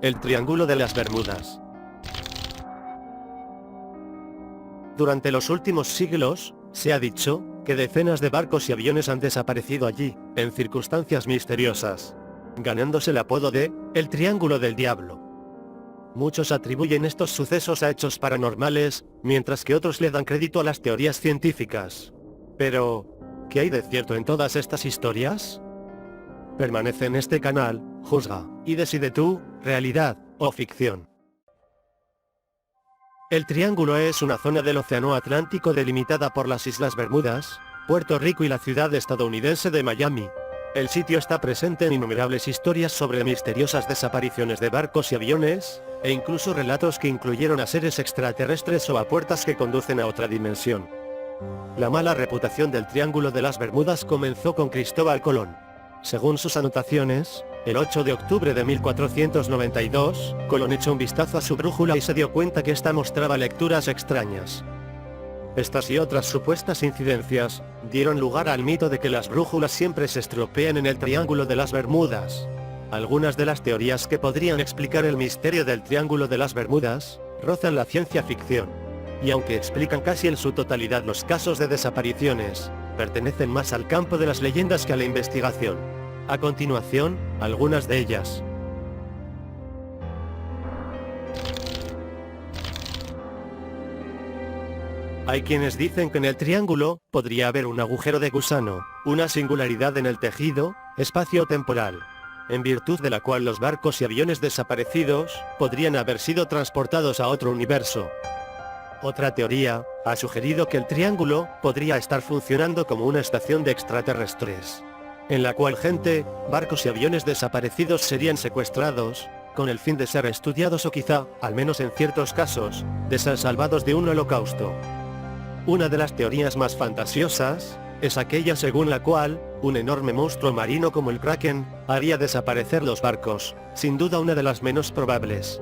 El Triángulo de las Bermudas. Durante los últimos siglos, se ha dicho, que decenas de barcos y aviones han desaparecido allí, en circunstancias misteriosas, ganándose el apodo de, el Triángulo del Diablo. Muchos atribuyen estos sucesos a hechos paranormales, mientras que otros le dan crédito a las teorías científicas. Pero, ¿qué hay de cierto en todas estas historias? Permanece en este canal, juzga, y decide tú, realidad, o ficción. El Triángulo es una zona del Océano Atlántico delimitada por las Islas Bermudas, Puerto Rico y la ciudad estadounidense de Miami. El sitio está presente en innumerables historias sobre misteriosas desapariciones de barcos y aviones, e incluso relatos que incluyeron a seres extraterrestres o a puertas que conducen a otra dimensión. La mala reputación del Triángulo de las Bermudas comenzó con Cristóbal Colón. Según sus anotaciones, el 8 de octubre de 1492, Colón echó un vistazo a su brújula y se dio cuenta que esta mostraba lecturas extrañas. Estas y otras supuestas incidencias dieron lugar al mito de que las brújulas siempre se estropean en el Triángulo de las Bermudas. Algunas de las teorías que podrían explicar el misterio del Triángulo de las Bermudas rozan la ciencia ficción. Y aunque explican casi en su totalidad los casos de desapariciones, pertenecen más al campo de las leyendas que a la investigación. A continuación, algunas de ellas. Hay quienes dicen que en el triángulo podría haber un agujero de gusano, una singularidad en el tejido espacio-temporal, en virtud de la cual los barcos y aviones desaparecidos podrían haber sido transportados a otro universo. Otra teoría ha sugerido que el triángulo podría estar funcionando como una estación de extraterrestres, en la cual gente, barcos y aviones desaparecidos serían secuestrados, con el fin de ser estudiados o quizá, al menos en ciertos casos, de ser salvados de un holocausto. Una de las teorías más fantasiosas es aquella según la cual un enorme monstruo marino como el Kraken haría desaparecer los barcos, sin duda una de las menos probables.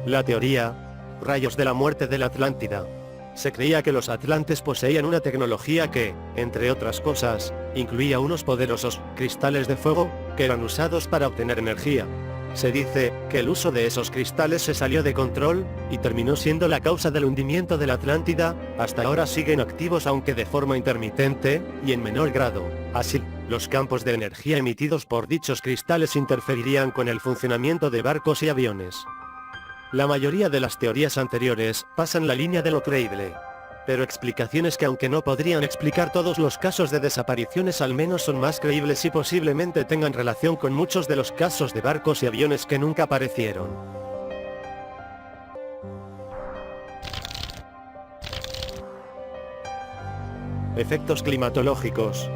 La teoría Rayos de la muerte de la Atlántida. Se creía que los atlantes poseían una tecnología que, entre otras cosas, incluía unos poderosos cristales de fuego que eran usados para obtener energía. Se dice que el uso de esos cristales se salió de control y terminó siendo la causa del hundimiento de la Atlántida. Hasta ahora siguen activos aunque de forma intermitente y en menor grado. Así, los campos de energía emitidos por dichos cristales interferirían con el funcionamiento de barcos y aviones. La mayoría de las teorías anteriores pasan la línea de lo creíble, pero explicaciones que aunque no podrían explicar todos los casos de desapariciones al menos son más creíbles y posiblemente tengan relación con muchos de los casos de barcos y aviones que nunca aparecieron. Efectos climatológicos.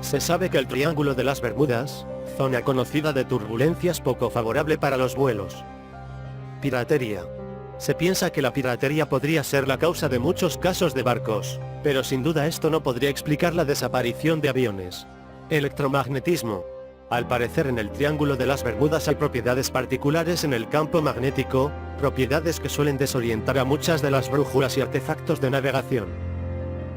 Se sabe que el Triángulo de las Bermudas, zona conocida de turbulencias poco favorable para los vuelos. Piratería. Se piensa que la piratería podría ser la causa de muchos casos de barcos, pero sin duda esto no podría explicar la desaparición de aviones. Electromagnetismo. Al parecer en el Triángulo de las Bermudas hay propiedades particulares en el campo magnético, propiedades que suelen desorientar a muchas de las brújulas y artefactos de navegación.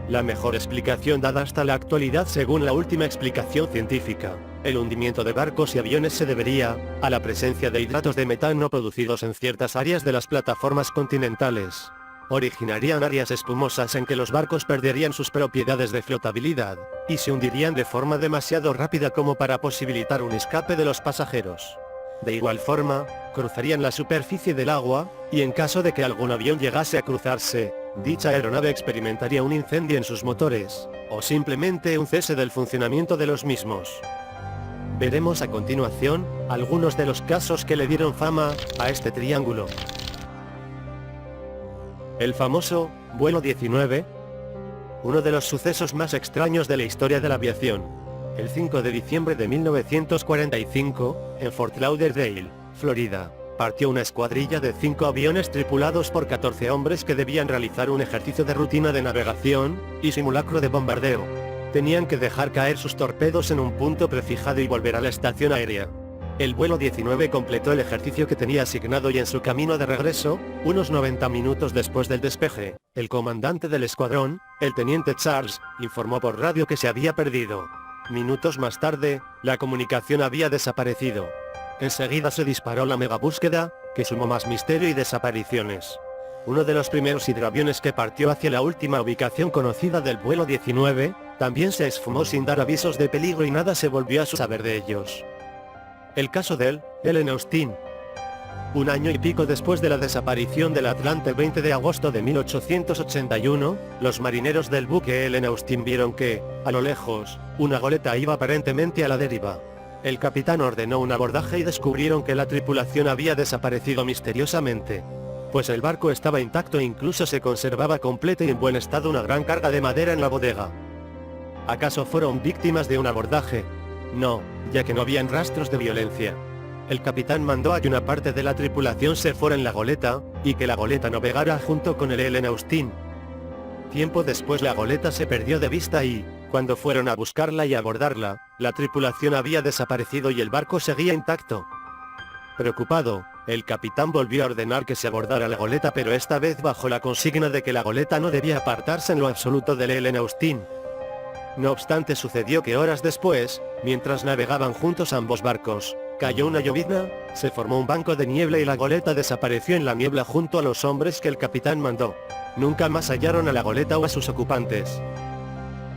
La mejor explicación dada hasta la actualidad según la última explicación científica. El hundimiento de barcos y aviones se debería a la presencia de hidratos de metano producidos en ciertas áreas de las plataformas continentales. Originarían áreas espumosas en que los barcos perderían sus propiedades de flotabilidad, y se hundirían de forma demasiado rápida como para posibilitar un escape de los pasajeros. De igual forma, cruzarían la superficie del agua, y en caso de que algún avión llegase a cruzarse, dicha aeronave experimentaría un incendio en sus motores, o simplemente un cese del funcionamiento de los mismos. Veremos a continuación algunos de los casos que le dieron fama a este triángulo. El famoso vuelo 19, uno de los sucesos más extraños de la historia de la aviación. El 5 de diciembre de 1945, en Fort Lauderdale, Florida, partió una escuadrilla de 5 aviones tripulados por 14 hombres que debían realizar un ejercicio de rutina de navegación y simulacro de bombardeo. Tenían que dejar caer sus torpedos en un punto prefijado y volver a la estación aérea. El vuelo 19 completó el ejercicio que tenía asignado y en su camino de regreso, unos 90 minutos después del despeje, el comandante del escuadrón, el teniente Charles, informó por radio que se había perdido. Minutos más tarde, la comunicación había desaparecido. Enseguida se disparó la megabúsqueda, que sumó más misterio y desapariciones. Uno de los primeros hidroaviones que partió hacia la última ubicación conocida del vuelo 19, también se esfumó sin dar avisos de peligro y nada se volvió a saber de ellos. El caso del Ellen Austin. Un año y pico después de la desaparición del Atlante el 20 de agosto de 1881, los marineros del buque Ellen Austin vieron que, a lo lejos, una goleta iba aparentemente a la deriva. El capitán ordenó un abordaje y descubrieron que la tripulación había desaparecido misteriosamente. Pues el barco estaba intacto e incluso se conservaba completa y en buen estado una gran carga de madera en la bodega. ¿Acaso fueron víctimas de un abordaje? No, ya que no habían rastros de violencia. El capitán mandó a que una parte de la tripulación se fuera en la goleta, y que la goleta navegara junto con el Ellen Austin. Tiempo después la goleta se perdió de vista y, cuando fueron a buscarla y abordarla, la tripulación había desaparecido y el barco seguía intacto. Preocupado, el capitán volvió a ordenar que se abordara la goleta, pero esta vez bajo la consigna de que la goleta no debía apartarse en lo absoluto del Ellen Austin. No obstante, sucedió que horas después, mientras navegaban juntos ambos barcos, cayó una llovizna, se formó un banco de niebla y la goleta desapareció en la niebla junto a los hombres que el capitán mandó. Nunca más hallaron a la goleta o a sus ocupantes.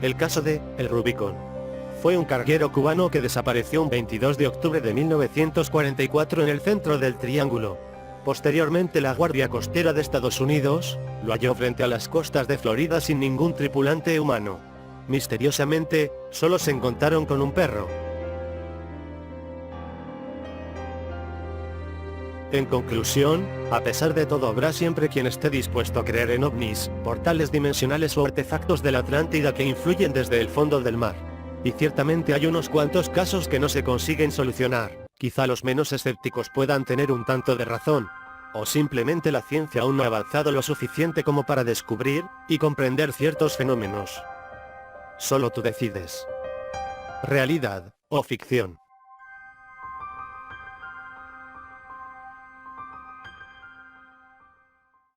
El caso de el Rubicon. Fue un carguero cubano que desapareció un 22 de octubre de 1944 en el centro del Triángulo. Posteriormente la Guardia Costera de Estados Unidos lo halló frente a las costas de Florida sin ningún tripulante humano. Misteriosamente, solo se encontraron con un perro. En conclusión, a pesar de todo habrá siempre quien esté dispuesto a creer en ovnis, portales dimensionales o artefactos de la Atlántida que influyen desde el fondo del mar. Y ciertamente hay unos cuantos casos que no se consiguen solucionar. Quizá los menos escépticos puedan tener un tanto de razón. O simplemente la ciencia aún no ha avanzado lo suficiente como para descubrir y comprender ciertos fenómenos. Solo tú decides. Realidad o ficción.